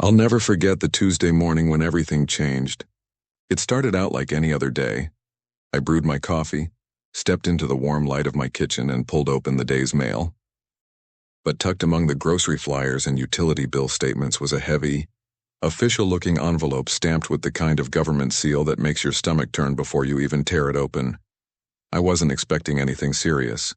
I'll never forget the Tuesday morning when everything changed. It started out like any other day. I brewed my coffee, stepped into the warm light of my kitchen, and pulled open the day's mail. But tucked among the grocery flyers and utility bill statements was a heavy, official-looking envelope stamped with the kind of government seal that makes your stomach turn before you even tear it open. I wasn't expecting anything serious.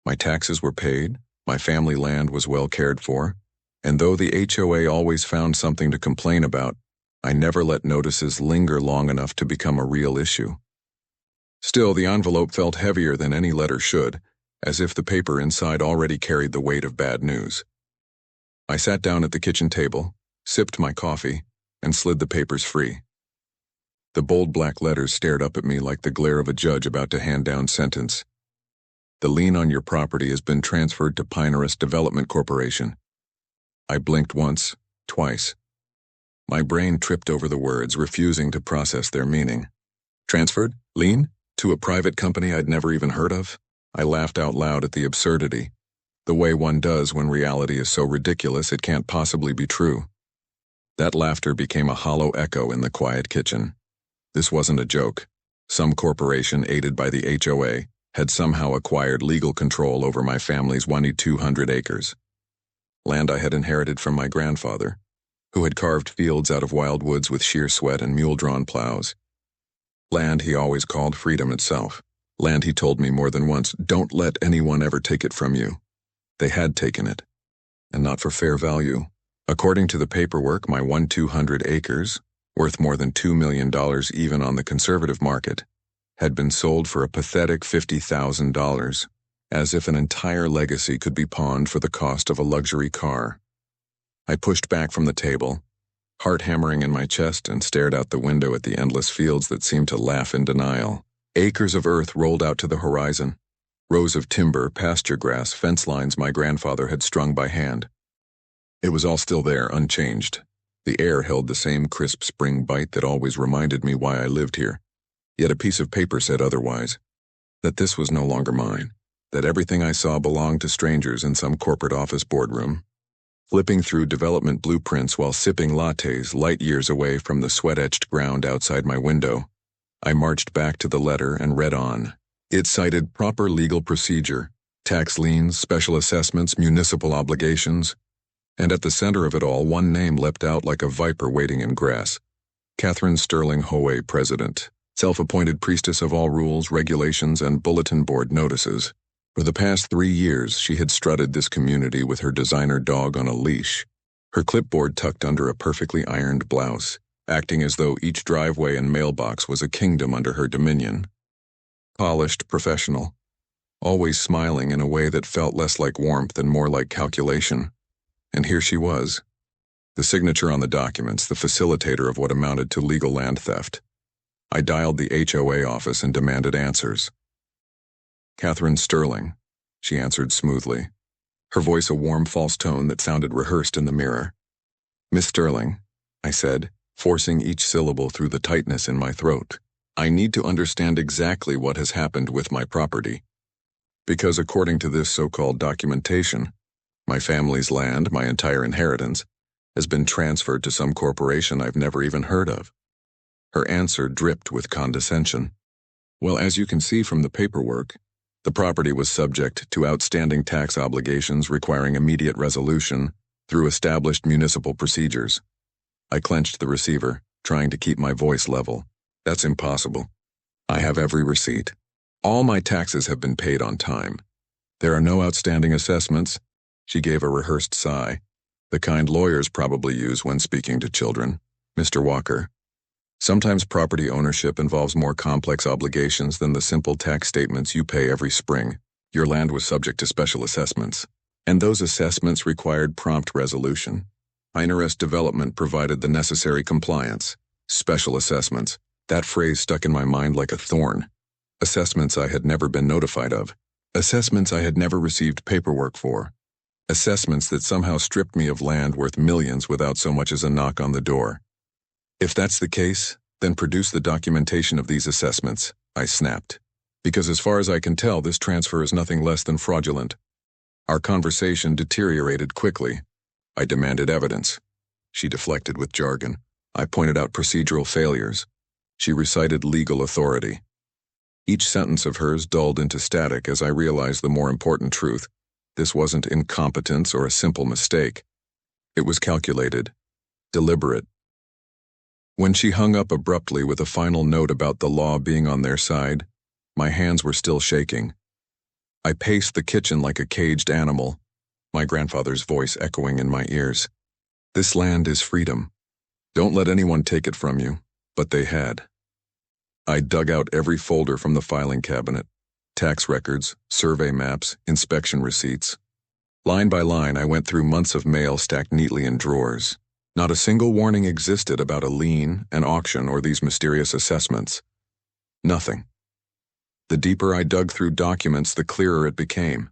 My taxes were paid, my family land was well cared for, and though the HOA always found something to complain about, I never let notices linger long enough to become a real issue. Still, the envelope felt heavier than any letter should, as if the paper inside already carried the weight of bad news. I sat down at the kitchen table, sipped my coffee, and slid the papers free. The bold black letters stared up at me like the glare of a judge about to hand down sentence. The lien on your property has been transferred to Pinehurst Development Corporation. I blinked once, twice. My brain tripped over the words, refusing to process their meaning. Transferred? Lien? To a private company I'd never even heard of? I laughed out loud at the absurdity, the way one does when reality is so ridiculous it can't possibly be true. That laughter became a hollow echo in the quiet kitchen. This wasn't a joke. Some corporation aided by the HOA had somehow acquired legal control over my family's 200 acres. Land I had inherited from my grandfather, who had carved fields out of wild woods with sheer sweat and mule-drawn plows. Land he always called freedom itself. Land he told me more than once, don't let anyone ever take it from you. They had taken it, and not for fair value. According to the paperwork, my 200 acres, worth more than $2 million even on the conservative market, had been sold for a pathetic $50,000, as if an entire legacy could be pawned for the cost of a luxury car. I pushed back from the table, heart hammering in my chest, and stared out the window at the endless fields that seemed to laugh in denial. Acres of earth rolled out to the horizon, rows of timber, pasture grass, fence lines my grandfather had strung by hand. It was all still there, unchanged. The air held the same crisp spring bite that always reminded me why I lived here. Yet a piece of paper said otherwise, that this was no longer mine, that everything I saw belonged to strangers in some corporate office boardroom. Flipping through development blueprints while sipping lattes light years away from the sweat-etched ground outside my window, I marched back to the letter and read on. It cited proper legal procedure, tax liens, special assessments, municipal obligations, and at the center of it all, one name leapt out like a viper waiting in grass. Catherine Sterling Hoey, President, self-appointed priestess of all rules, regulations, and bulletin board notices. For the past 3 years, she had strutted this community with her designer dog on a leash, her clipboard tucked under a perfectly ironed blouse, acting as though each driveway and mailbox was a kingdom under her dominion. Polished, professional, always smiling in a way that felt less like warmth and more like calculation. And here she was, the signature on the documents, the facilitator of what amounted to legal land theft. I dialed the HOA office and demanded answers. Catherine Sterling, she answered smoothly, her voice a warm false tone that sounded rehearsed in the mirror. Miss Sterling, I said, forcing each syllable through the tightness in my throat. I need to understand exactly what has happened with my property. Because according to this so-called documentation, my family's land, my entire inheritance, has been transferred to some corporation I've never even heard of. Her answer dripped with condescension. Well, as you can see from the paperwork, the property was subject to outstanding tax obligations requiring immediate resolution through established municipal procedures. I clenched the receiver, trying to keep my voice level. That's impossible. I have every receipt. All my taxes have been paid on time. There are no outstanding assessments. She gave a rehearsed sigh, the kind lawyers probably use when speaking to children. Mr. Walker, sometimes property ownership involves more complex obligations than the simple tax statements you pay every spring. Your land was subject to special assessments, and those assessments required prompt resolution. Pinehurst Development provided the necessary compliance. Special assessments. That phrase stuck in my mind like a thorn. Assessments I had never been notified of. Assessments I had never received paperwork for. Assessments that somehow stripped me of land worth millions without so much as a knock on the door. If that's the case, then produce the documentation of these assessments, I snapped. Because as far as I can tell, this transfer is nothing less than fraudulent. Our conversation deteriorated quickly. I demanded evidence. She deflected with jargon. I pointed out procedural failures. She recited legal authority. Each sentence of hers dulled into static as I realized the more important truth. This wasn't incompetence or a simple mistake. It was calculated, deliberate. When she hung up abruptly with a final note about the law being on their side, my hands were still shaking. I paced the kitchen like a caged animal, my grandfather's voice echoing in my ears. This land is freedom. Don't let anyone take it from you, but they had. I dug out every folder from the filing cabinet, tax records, survey maps, inspection receipts. Line by line, I went through months of mail stacked neatly in drawers. Not a single warning existed about a lien, an auction, or these mysterious assessments. Nothing. The deeper I dug through documents, the clearer it became.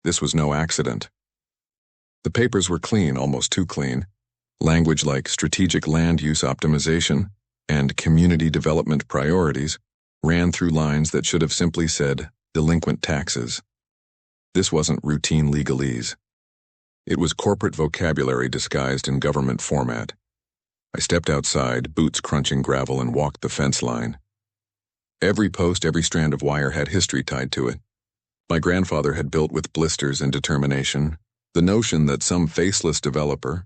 This was no accident. The papers were clean, almost too clean. Language like strategic land use optimization and community development priorities ran through lines that should have simply said delinquent taxes. This wasn't routine legalese. It was corporate vocabulary disguised in government format. I stepped outside, boots crunching gravel, and walked the fence line. Every post, every strand of wire had history tied to it. My grandfather had built with blisters and determination. The notion that some faceless developer,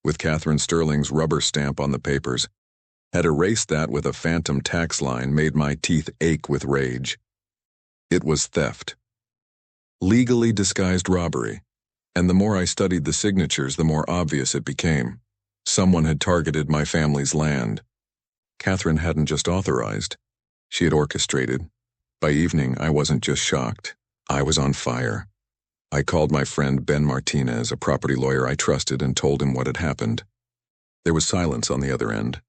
with Catherine Sterling's rubber stamp on the papers, had erased that with a phantom tax line made my teeth ache with rage. It was theft. Legally disguised robbery. And the more I studied the signatures, the more obvious it became. Someone had targeted my family's land. Catherine hadn't just authorized. She had orchestrated. By evening, I wasn't just shocked. I was on fire. I called my friend Ben Martinez, a property lawyer I trusted, and told him what had happened. There was silence on the other end.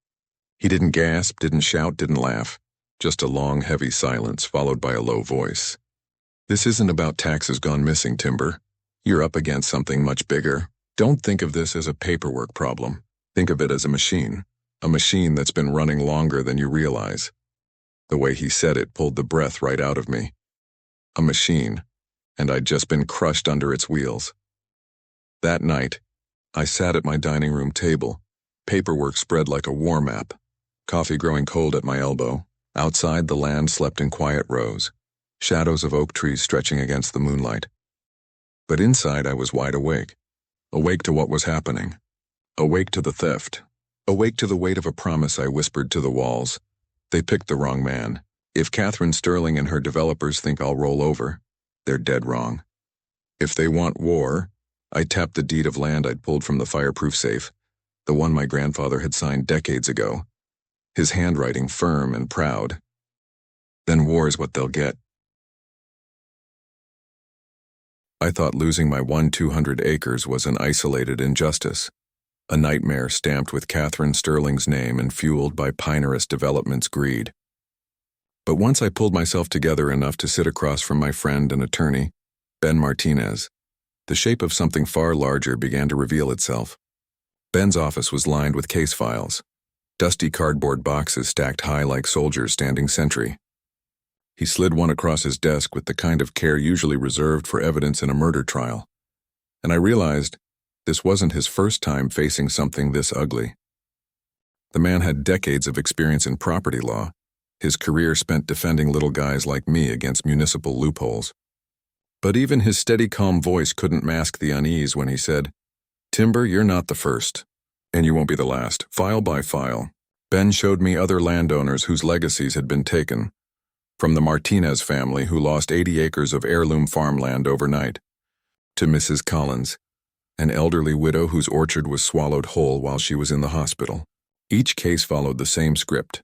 He didn't gasp, didn't shout, didn't laugh. Just a long, heavy silence followed by a low voice. This isn't about taxes gone missing, Timber. You're up against something much bigger. Don't think of this as a paperwork problem. Think of it as a machine that's been running longer than you realize. The way he said it pulled the breath right out of me. A machine, and I'd just been crushed under its wheels. That night, I sat at my dining room table, paperwork spread like a war map, coffee growing cold at my elbow. Outside, the land slept in quiet rows, shadows of oak trees stretching against the moonlight. But inside I was wide awake to what was happening, awake to the theft, awake to the weight of a promise I whispered to the walls. They picked the wrong man. If Catherine Sterling and her developers think I'll roll over, they're dead wrong. If they want war, I tapped the deed of land I'd pulled from the fireproof safe, the one my grandfather had signed decades ago, his handwriting firm and proud. Then war is what they'll get. I thought losing my 200 acres was an isolated injustice, a nightmare stamped with Catherine Sterling's name and fueled by Pinehurst Development's greed. But once I pulled myself together enough to sit across from my friend and attorney, Ben Martinez, the shape of something far larger began to reveal itself. Ben's office was lined with case files, dusty cardboard boxes stacked high like soldiers standing sentry. He slid one across his desk with the kind of care usually reserved for evidence in a murder trial. And I realized this wasn't his first time facing something this ugly. The man had decades of experience in property law, his career spent defending little guys like me against municipal loopholes. But even his steady, calm voice couldn't mask the unease when he said, "Timber, you're not the first, and you won't be the last, file by file." Ben showed me other landowners whose legacies had been taken, from the Martinez family who lost 80 acres of heirloom farmland overnight, to Mrs. Collins, an elderly widow whose orchard was swallowed whole while she was in the hospital. Each case followed the same script: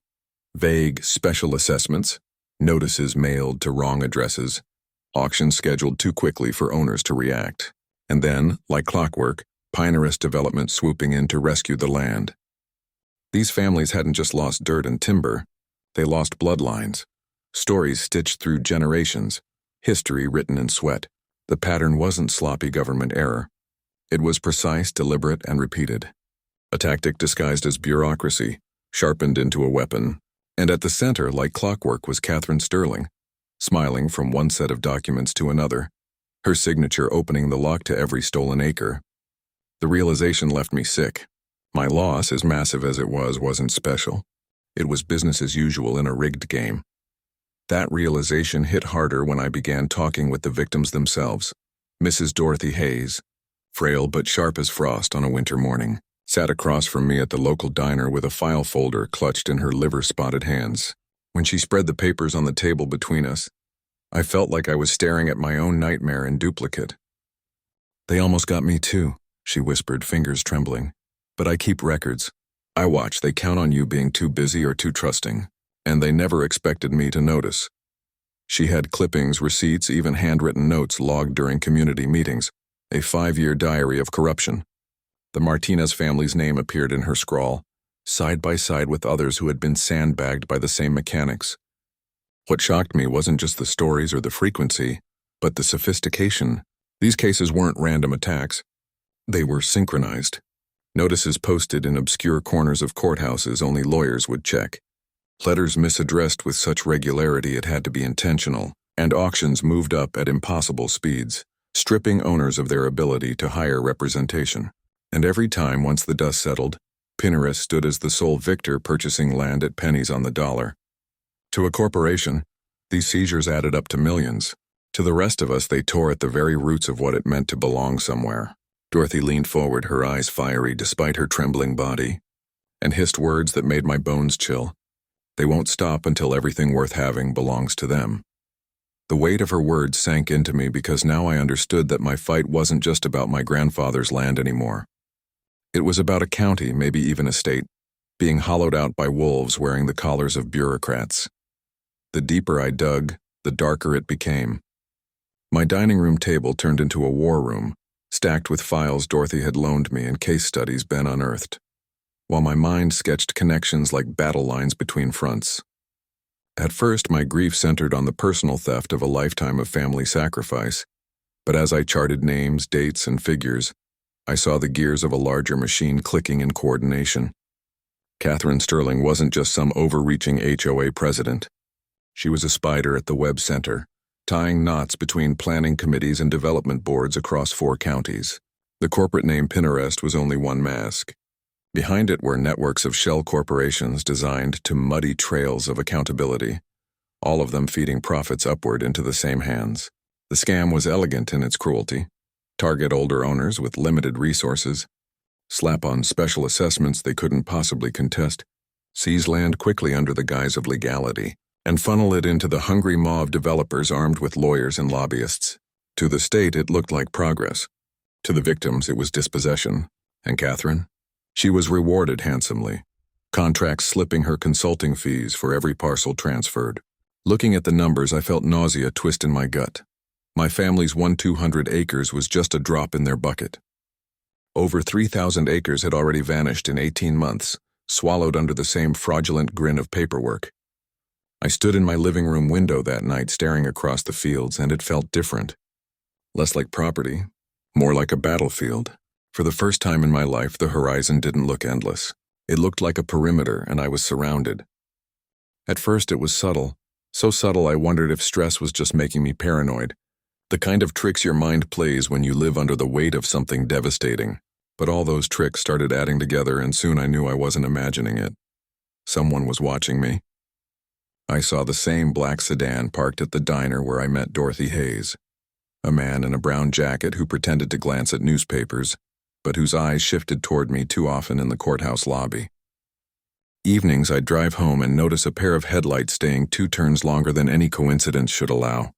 vague special assessments, notices mailed to wrong addresses, auctions scheduled too quickly for owners to react, and then, like clockwork, Pinehurst Development swooping in to rescue the land. These families hadn't just lost dirt and timber, they lost bloodlines. Stories stitched through generations, history written in sweat. The pattern wasn't sloppy government error. It was precise, deliberate, and repeated. A tactic disguised as bureaucracy, sharpened into a weapon. And at the center, like clockwork, was Catherine Sterling, smiling from one set of documents to another, her signature opening the lock to every stolen acre. The realization left me sick. My loss, as massive as it was, wasn't special. It was business as usual in a rigged game. That realization hit harder when I began talking with the victims themselves. Mrs. Dorothy Hayes, frail but sharp as frost on a winter morning, sat across from me at the local diner with a file folder clutched in her liver-spotted hands. When she spread the papers on the table between us, I felt like I was staring at my own nightmare in duplicate. "They almost got me too," she whispered, fingers trembling. "But I keep records. I watch. They count on you being too busy or too trusting. And they never expected me to notice." She had clippings, receipts, even handwritten notes logged during community meetings, a 5-year diary of corruption. The Martinez family's name appeared in her scrawl, side by side with others who had been sandbagged by the same mechanics. What shocked me wasn't just the stories or the frequency, but the sophistication. These cases weren't random attacks. They were synchronized. Notices posted in obscure corners of courthouses only lawyers would check. Letters misaddressed with such regularity it had to be intentional, and auctions moved up at impossible speeds, stripping owners of their ability to hire representation. And every time, once the dust settled, Pinnerest stood as the sole victor, purchasing land at pennies on the dollar. To a corporation, these seizures added up to millions. To the rest of us, they tore at the very roots of what it meant to belong somewhere. Dorothy leaned forward, her eyes fiery despite her trembling body, and hissed words that made my bones chill. "They won't stop until everything worth having belongs to them." The weight of her words sank into me because now I understood that my fight wasn't just about my grandfather's land anymore. It was about a county, maybe even a state, being hollowed out by wolves wearing the collars of bureaucrats. The deeper I dug, the darker it became. My dining room table turned into a war room, stacked with files Dorothy had loaned me and case studies Ben unearthed, while my mind sketched connections like battle lines between fronts. At first, my grief centered on the personal theft of a lifetime of family sacrifice, but as I charted names, dates, and figures, I saw the gears of a larger machine clicking in coordination. Catherine Sterling wasn't just some overreaching HOA president. She was a spider at the web center, tying knots between planning committees and development boards across 4 counties. The corporate name Pinnerest was only one mask. Behind it were networks of shell corporations designed to muddy trails of accountability, all of them feeding profits upward into the same hands. The scam was elegant in its cruelty. Target older owners with limited resources, slap on special assessments they couldn't possibly contest, seize land quickly under the guise of legality, and funnel it into the hungry maw of developers armed with lawyers and lobbyists. To the state, it looked like progress. To the victims, it was dispossession. And Catherine? She was rewarded handsomely, contracts slipping her consulting fees for every parcel transferred. Looking at the numbers, I felt nausea twist in my gut. My family's 1,200 acres was just a drop in their bucket. Over 3,000 acres had already vanished in 18 months, swallowed under the same fraudulent grin of paperwork. I stood in my living room window that night staring across the fields, and it felt different. Less like property, more like a battlefield. For the first time in my life, the horizon didn't look endless. It looked like a perimeter, and I was surrounded. At first it was subtle, so subtle I wondered if stress was just making me paranoid. The kind of tricks your mind plays when you live under the weight of something devastating. But all those tricks started adding together, and soon I knew I wasn't imagining it. Someone was watching me. I saw the same black sedan parked at the diner where I met Dorothy Hayes. A man in a brown jacket who pretended to glance at newspapers, but whose eyes shifted toward me too often in the courthouse lobby. Evenings I'd drive home and notice a pair of headlights staying 2 turns longer than any coincidence should allow.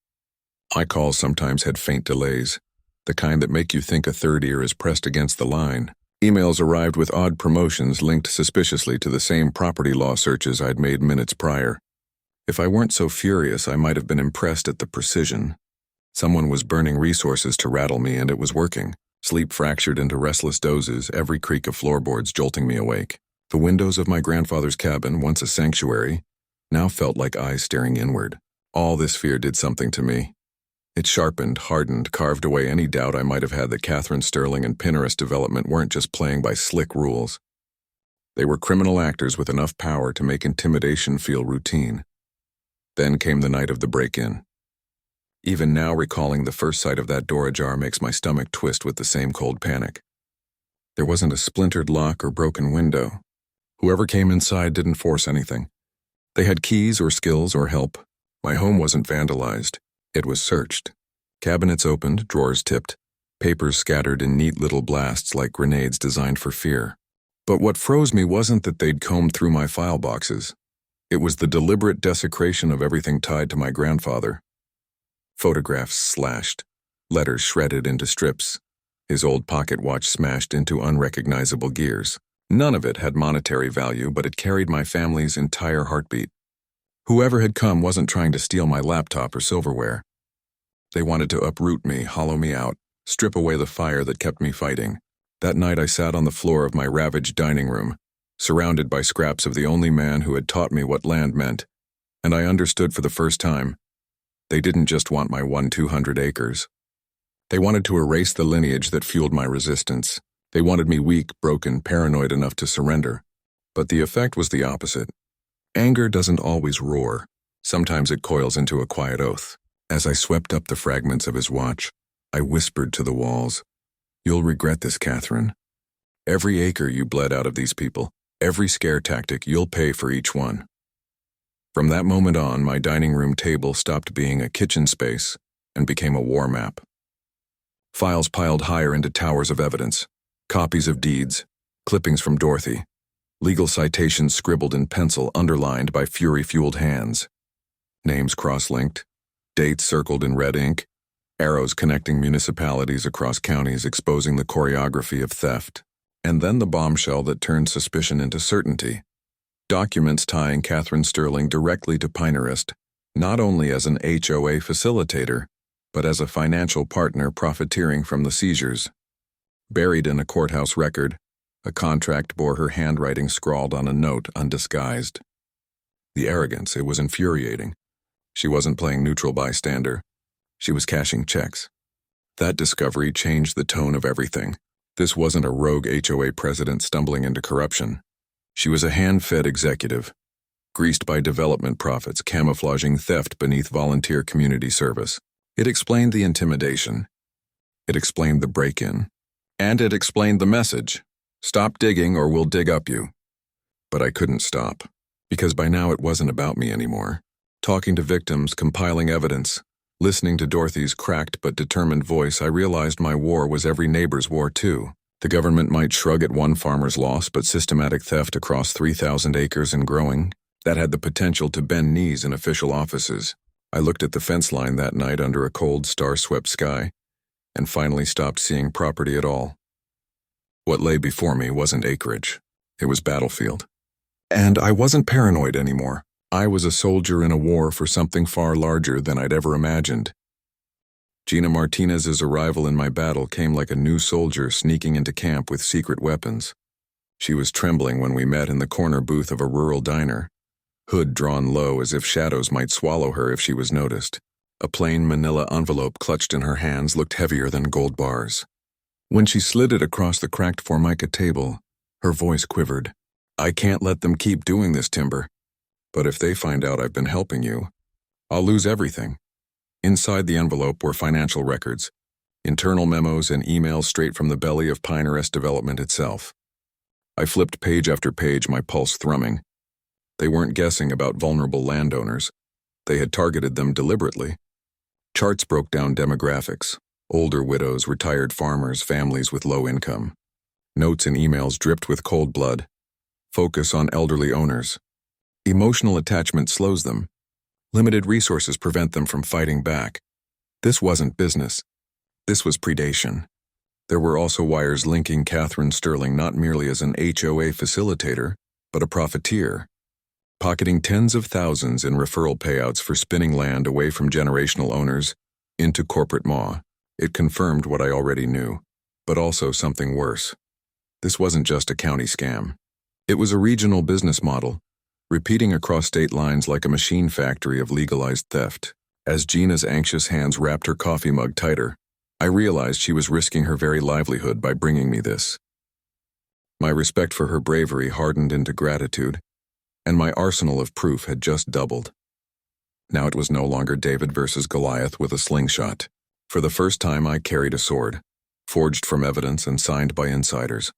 My calls sometimes had faint delays, the kind that make you think a third ear is pressed against the line. Emails arrived with odd promotions linked suspiciously to the same property law searches I'd made minutes prior. If I weren't so furious, I might have been impressed at the precision. Someone was burning resources to rattle me, and it was working. Sleep fractured into restless dozes, every creak of floorboards jolting me awake. The windows of my grandfather's cabin, once a sanctuary, now felt like eyes staring inward. All this fear did something to me. It sharpened, hardened, carved away any doubt I might have had that Catherine Sterling and Pinnerest Development weren't just playing by slick rules. They were criminal actors with enough power to make intimidation feel routine. Then came the night of the break-in. Even now, recalling the first sight of that door ajar makes my stomach twist with the same cold panic. There wasn't a splintered lock or broken window. Whoever came inside didn't force anything. They had keys or skills or help. My home wasn't vandalized. It was searched. Cabinets opened, drawers tipped, papers scattered in neat little blasts like grenades designed for fear. But what froze me wasn't that they'd combed through my file boxes. It was the deliberate desecration of everything tied to my grandfather. Photographs slashed, letters shredded into strips, his old pocket watch smashed into unrecognizable gears. None of it had monetary value, but it carried my family's entire heartbeat. Whoever had come wasn't trying to steal my laptop or silverware. They wanted to uproot me, hollow me out, strip away the fire that kept me fighting. That night I sat on the floor of my ravaged dining room, surrounded by scraps of the only man who had taught me what land meant, and I understood for the first time. They didn't just want my 200 acres. They wanted to erase the lineage that fueled my resistance. They wanted me weak, broken, paranoid enough to surrender. But the effect was the opposite. Anger doesn't always roar. Sometimes it coils into a quiet oath. As I swept up the fragments of his watch, I whispered to the walls, "You'll regret this, Catherine. Every acre you bled out of these people, every scare tactic, you'll pay for each one." From that moment on, my dining room table stopped being a kitchen space and became a war map. Files piled higher into towers of evidence, copies of deeds, clippings from Dorothy, legal citations scribbled in pencil underlined by fury-fueled hands, names cross-linked, dates circled in red ink, arrows connecting municipalities across counties exposing the choreography of theft, and then the bombshell that turned suspicion into certainty. Documents tying Catherine Sterling directly to Pinterest, not only as an HOA facilitator, but as a financial partner profiteering from the seizures. Buried in a courthouse record, a contract bore her handwriting scrawled on a note undisguised. The arrogance, it was infuriating. She wasn't playing neutral bystander. She was cashing checks. That discovery changed the tone of everything. This wasn't a rogue HOA president stumbling into corruption. She was a hand-fed executive, greased by development profits, camouflaging theft beneath volunteer community service. It explained the intimidation. It explained the break-in. And it explained the message. Stop digging or we'll dig up you. But I couldn't stop, because by now it wasn't about me anymore. Talking to victims, compiling evidence, listening to Dorothy's cracked but determined voice, I realized my war was every neighbor's war too. The government might shrug at one farmer's loss, but systematic theft across 3,000 acres and growing, that had the potential to bend knees in official offices. I looked at the fence line that night under a cold, star-swept sky, and finally stopped seeing property at all. What lay before me wasn't acreage. It was battlefield. And I wasn't paranoid anymore. I was a soldier in a war for something far larger than I'd ever imagined. Gina Martinez's arrival in my battle came like a new soldier sneaking into camp with secret weapons. She was trembling when we met in the corner booth of a rural diner, hood drawn low as if shadows might swallow her if she was noticed. A plain manila envelope clutched in her hands looked heavier than gold bars. When she slid it across the cracked formica table, her voice quivered. "I can't let them keep doing this, Timber. But if they find out I've been helping you, I'll lose everything." Inside the envelope were financial records, internal memos and emails straight from the belly of Pinterest Development itself. I flipped page after page, my pulse thrumming. They weren't guessing about vulnerable landowners. They had targeted them deliberately. Charts broke down demographics: older widows, retired farmers, families with low income. Notes and emails dripped with cold blood. Focus on elderly owners. Emotional attachment slows them. Limited resources prevent them from fighting back. This wasn't business. This was predation. There were also wires linking Catherine Sterling not merely as an HOA facilitator, but a profiteer, pocketing tens of thousands in referral payouts for spinning land away from generational owners into corporate maw. It confirmed what I already knew, but also something worse. This wasn't just a county scam. It was a regional business model, repeating across state lines like a machine factory of legalized theft. As Gina's anxious hands wrapped her coffee mug tighter, I realized she was risking her very livelihood by bringing me this. My respect for her bravery hardened into gratitude, and my arsenal of proof had just doubled. Now it was no longer David versus Goliath with a slingshot. For the first time I carried a sword, forged from evidence and signed by insiders.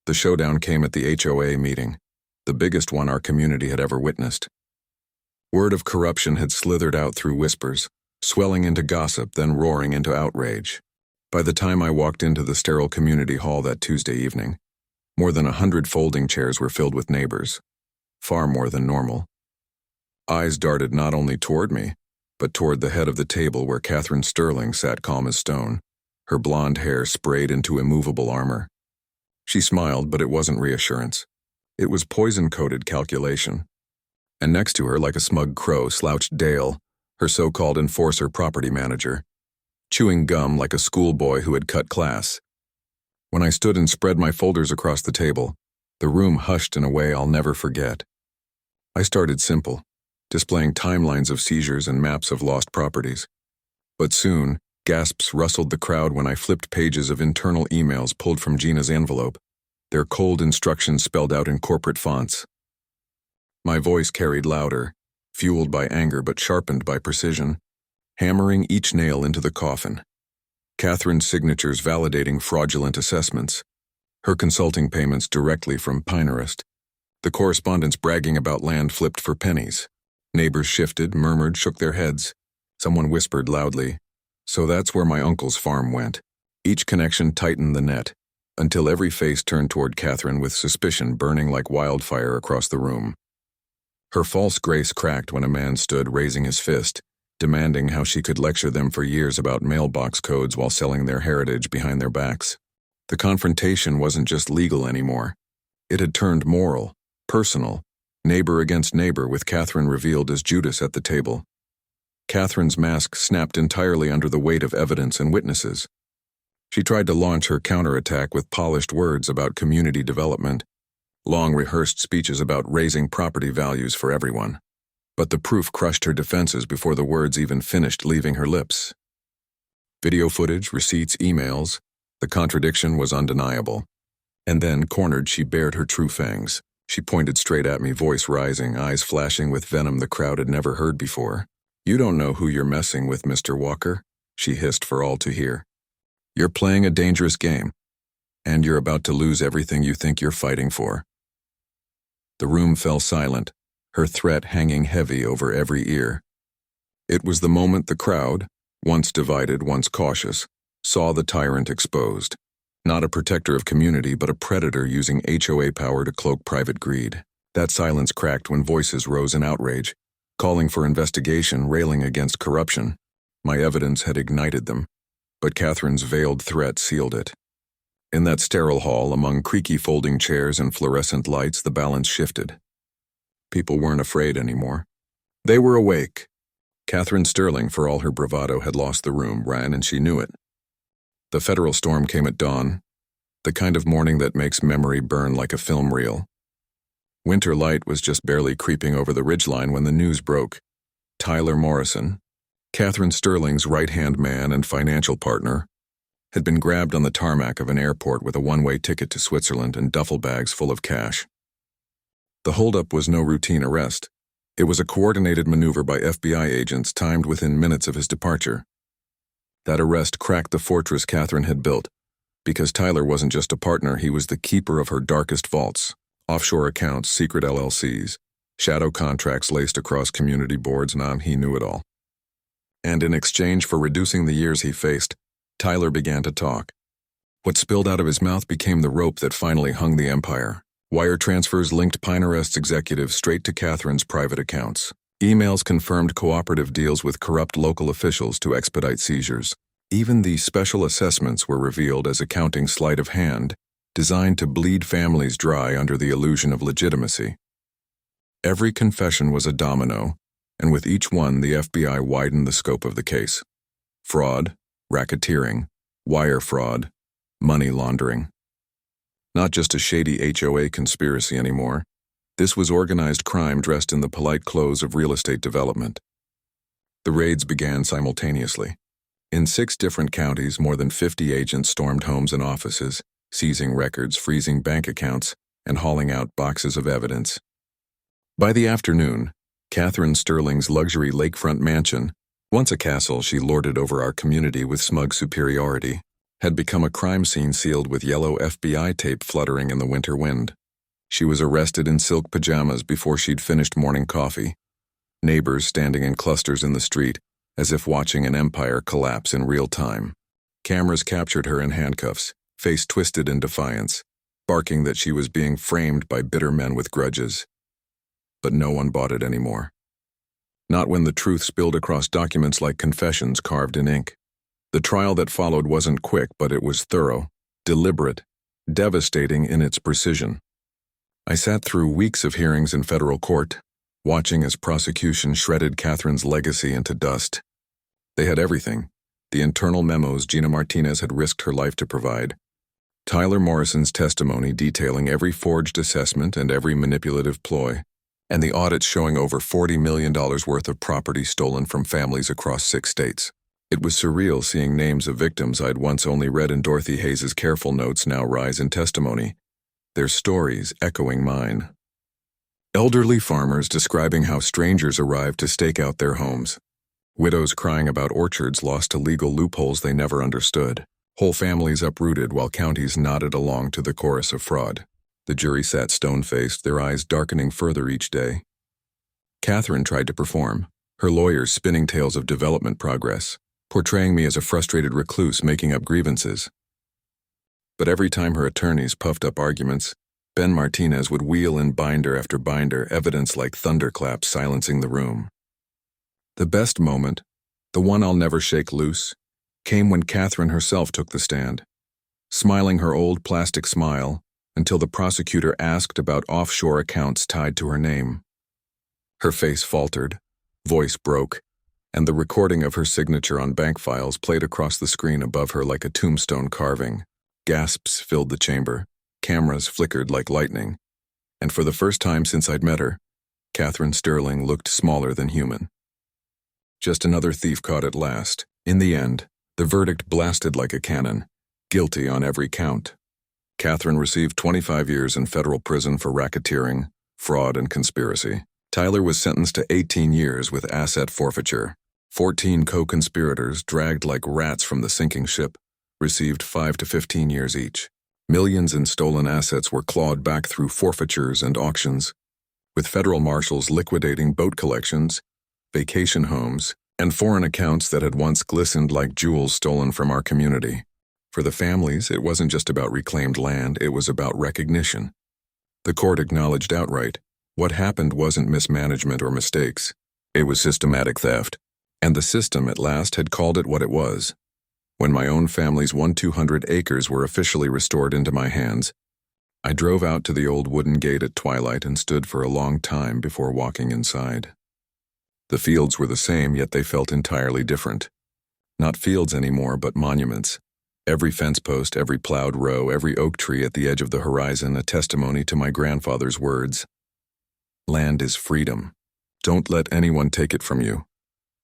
The showdown came at the HOA meeting, the biggest one our community had ever witnessed. Word of corruption had slithered out through whispers, swelling into gossip, then roaring into outrage. By the time I walked into the sterile community hall that Tuesday evening, more than 100 folding chairs were filled with neighbors, far more than normal. Eyes darted not only toward me, but toward the head of the table where Catherine Sterling sat calm as stone, her blonde hair sprayed into immovable armor. She smiled, but it wasn't reassurance. It was poison-coated calculation. And next to her, like a smug crow, slouched Dale, her so-called enforcer property manager, chewing gum like a schoolboy who had cut class. When I stood and spread my folders across the table, the room hushed in a way I'll never forget. I started simple, displaying timelines of seizures and maps of lost properties. But soon, gasps rustled the crowd when I flipped pages of internal emails pulled from Gina's envelope, their cold instructions spelled out in corporate fonts. My voice carried louder, fueled by anger but sharpened by precision, hammering each nail into the coffin. Catherine's signatures validating fraudulent assessments, her consulting payments directly from Pinterest, the correspondence bragging about land flipped for pennies. Neighbors shifted, murmured, shook their heads. Someone whispered loudly, "So that's where my uncle's farm went." Each connection tightened the net, until every face turned toward Catherine with suspicion burning like wildfire across the room. Her false grace cracked when a man stood raising his fist, demanding how she could lecture them for years about mailbox codes while selling their heritage behind their backs. The confrontation wasn't just legal anymore. It had turned moral, personal, neighbor against neighbor, with Catherine revealed as Judas at the table. Catherine's mask snapped entirely under the weight of evidence and witnesses. She tried to launch her counterattack with polished words about community development, long rehearsed speeches about raising property values for everyone. But the proof crushed her defenses before the words even finished leaving her lips. Video footage, receipts, emails, the contradiction was undeniable. And then, cornered, she bared her true fangs. She pointed straight at me, voice rising, eyes flashing with venom the crowd had never heard before. "You don't know who you're messing with, Mr. Walker," she hissed for all to hear. "You're playing a dangerous game, and you're about to lose everything you think you're fighting for." The room fell silent, her threat hanging heavy over every ear. It was the moment the crowd, once divided, once cautious, saw the tyrant exposed. Not a protector of community, but a predator using HOA power to cloak private greed. That silence cracked when voices rose in outrage, calling for investigation, railing against corruption. My evidence had ignited them, but Catherine's veiled threat sealed it. In that sterile hall, among creaky folding chairs and fluorescent lights, the balance shifted. People weren't afraid anymore. They were awake. Catherine Sterling, for all her bravado, had lost the room, ran, and she knew it. The federal storm came at dawn, the kind of morning that makes memory burn like a film reel. Winter light was just barely creeping over the ridgeline when the news broke. Tyler Morrison, Catherine Sterling's right-hand man and financial partner, had been grabbed on the tarmac of an airport with a one-way ticket to Switzerland and duffel bags full of cash. The holdup was no routine arrest. It was a coordinated maneuver by FBI agents timed within minutes of his departure. That arrest cracked the fortress Catherine had built, because Tyler wasn't just a partner, he was the keeper of her darkest vaults, offshore accounts, secret LLCs, shadow contracts laced across community boards. He knew it all. And in exchange for reducing the years he faced, Tyler began to talk. What spilled out of his mouth became the rope that finally hung the empire. Wire transfers linked Pinterest's executives straight to Catherine's private accounts. Emails confirmed cooperative deals with corrupt local officials to expedite seizures. Even the special assessments were revealed as accounting sleight of hand, designed to bleed families dry under the illusion of legitimacy. Every confession was a domino, and with each one the FBI widened the scope of the case. Fraud, racketeering, wire fraud, money laundering. Not just a shady HOA conspiracy anymore. This was organized crime dressed in the polite clothes of real estate development. The raids began simultaneously. In 6 different counties, more than 50 agents stormed homes and offices, seizing records, freezing bank accounts, and hauling out boxes of evidence. By the afternoon, Catherine Sterling's luxury lakefront mansion, once a castle she lorded over our community with smug superiority, had become a crime scene sealed with yellow FBI tape fluttering in the winter wind. She was arrested in silk pajamas before she'd finished morning coffee. Neighbors standing in clusters in the street, as if watching an empire collapse in real time. Cameras captured her in handcuffs, face twisted in defiance, barking that she was being framed by bitter men with grudges. But no one bought it anymore. Not when the truth spilled across documents like confessions carved in ink. The trial that followed wasn't quick, but it was thorough, deliberate, devastating in its precision. I sat through weeks of hearings in federal court, watching as prosecution shredded Catherine's legacy into dust. They had everything: the internal memos Gina Martinez had risked her life to provide, Tyler Morrison's testimony detailing every forged assessment and every manipulative ploy, and the audits showing over $40 million worth of property stolen from families across 6 states. It was surreal seeing names of victims I'd once only read in Dorothy Hayes' careful notes now rise in testimony, their stories echoing mine. Elderly farmers describing how strangers arrived to stake out their homes. Widows crying about orchards lost to legal loopholes they never understood. Whole families uprooted while counties nodded along to the chorus of fraud. The jury sat stone-faced, their eyes darkening further each day. Catherine tried to perform, her lawyers spinning tales of development progress, portraying me as a frustrated recluse making up grievances. But every time her attorneys puffed up arguments, Ben Martinez would wheel in binder after binder, evidence like thunderclaps silencing the room. The best moment, the one I'll never shake loose, came when Catherine herself took the stand, smiling her old plastic smile until the prosecutor asked about offshore accounts tied to her name. Her face faltered, voice broke, and the recording of her signature on bank files played across the screen above her like a tombstone carving. Gasps filled the chamber, cameras flickered like lightning, and for the first time since I'd met her, Catherine Sterling looked smaller than human. Just another thief caught at last. In the end, the verdict blasted like a cannon, guilty on every count. Catherine received 25 years in federal prison for racketeering, fraud, and conspiracy. Tyler was sentenced to 18 years with asset forfeiture. 14 co-conspirators, dragged like rats from the sinking ship, received 5 to 15 years each. Millions in stolen assets were clawed back through forfeitures and auctions, with federal marshals liquidating boat collections, vacation homes, and foreign accounts that had once glistened like jewels stolen from our community. For the families, it wasn't just about reclaimed land, it was about recognition. The court acknowledged outright, what happened wasn't mismanagement or mistakes. It was systematic theft. And the system at last had called it what it was. When my own family's 200 acres were officially restored into my hands, I drove out to the old wooden gate at twilight and stood for a long time before walking inside. The fields were the same, yet they felt entirely different. Not fields anymore, but monuments. Every fence post, every plowed row, every oak tree at the edge of the horizon a testimony to my grandfather's words. Land is freedom. Don't let anyone take it from you.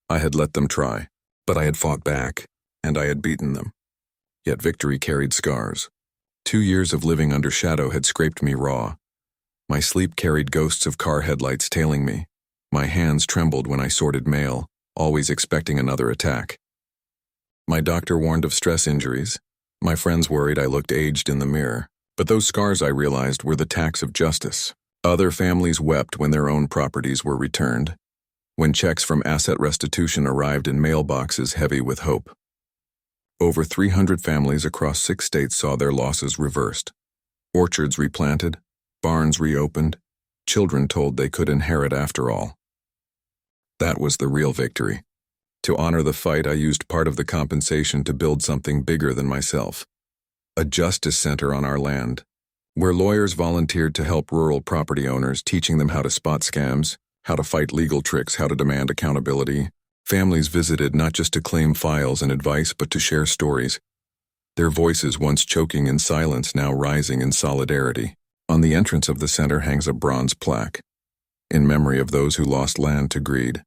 I had let them try, but I had fought back, and I had beaten them. Yet victory carried scars. 2 years of living under shadow had scraped me raw. My sleep carried ghosts of car headlights tailing me. My hands trembled when I sorted mail, always expecting another attack. My doctor warned of stress injuries. My friends worried I looked aged in the mirror. But those scars, I realized, were the tax of justice. Other families wept when their own properties were returned, when checks from asset restitution arrived in mailboxes heavy with hope. Over 300 families across 6 states saw their losses reversed. Orchards replanted, barns reopened, children told they could inherit after all. That was the real victory. To honor the fight, I used part of the compensation to build something bigger than myself. A justice center on our land, where lawyers volunteered to help rural property owners, teaching them how to spot scams, how to fight legal tricks, how to demand accountability. Families visited not just to claim files and advice, but to share stories. Their voices, once choking in silence, now rising in solidarity. On the entrance of the center hangs a bronze plaque, in memory of those who lost land to greed,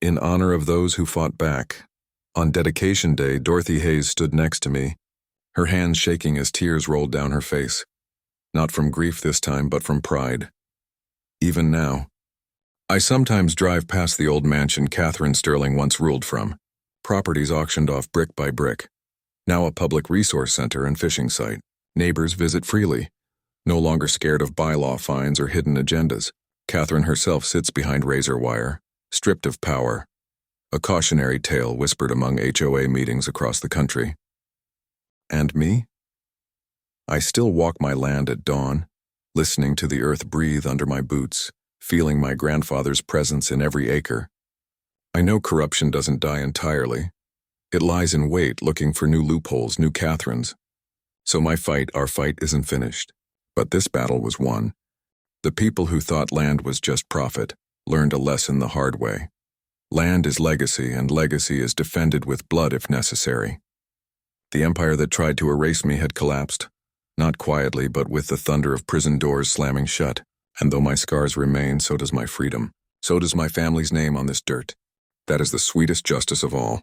in honor of those who fought back. On dedication day, Dorothy Hayes stood next to me, her hands shaking as tears rolled down her face. Not from grief this time, but from pride. Even now, I sometimes drive past the old mansion Catherine Sterling once ruled from, properties auctioned off brick by brick. Now a public resource center and fishing site. Neighbors visit freely, no longer scared of bylaw fines or hidden agendas. Catherine herself sits behind razor wire, stripped of power. A cautionary tale whispered among HOA meetings across the country. And me? I still walk my land at dawn, listening to the earth breathe under my boots, feeling my grandfather's presence in every acre. I know corruption doesn't die entirely. It lies in wait, looking for new loopholes, new Catherines. So our fight isn't finished. But this battle was won. The people who thought land was just profit learned a lesson the hard way. Land is legacy, and legacy is defended with blood if necessary. The empire that tried to erase me had collapsed, not quietly, but with the thunder of prison doors slamming shut. And though my scars remain, so does my freedom. So does my family's name on this dirt. That is the sweetest justice of all.